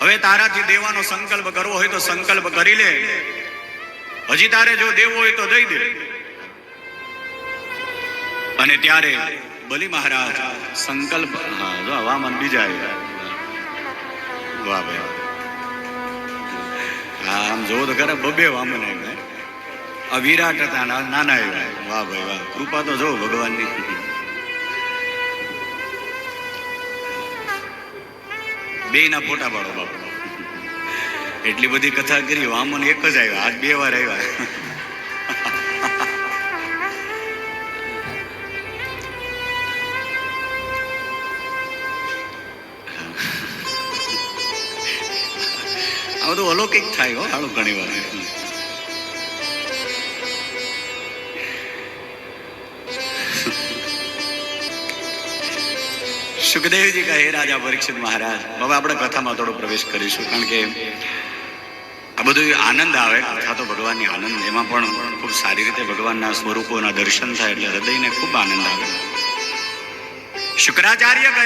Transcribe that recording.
હવે તારાથી દેવાનો સંકલ્પ કરવો હોય તો સંકલ્પ કરી લે, હજી તારે જો દેવો હોય તો દઈ દે. અને ત્યારે બલિ મહારાજ સંકલ્પ, હા જો વામન બીજા આવ્યા. વાહ ભાઈ, આમ જોવો તો ખરા બબે વામન આવ્યા. આ વિરાટ હતા, નાના આવ્યા. વાહ ભાઈ વાહ, કૃપા તો જો ભગવાનની. બે ના ફોટા પાડો બાપુ. એટલી બધી કથા કરી, વામન એક જ આવ્યા, આજ 2 વાર આવ્યા. આ બધું અલૌકિક થાય હો હાલો ઘણી વાર. સુખદેવજી કહે, રાજા પરીક્ષિત મહારાજ, હવે આપણે કથામાં થોડો પ્રવેશ કરીશું, કારણ કે આ બધું આનંદ આવે. કથા તો ભગવાનની આનંદ, એમાં પણ ખૂબ સારી રીતે ભગવાનના સ્વરૂપોના દર્શન થાય એટલે હૃદયને ખૂબ આનંદ આવે. શુક્રાચાર્ય કહે,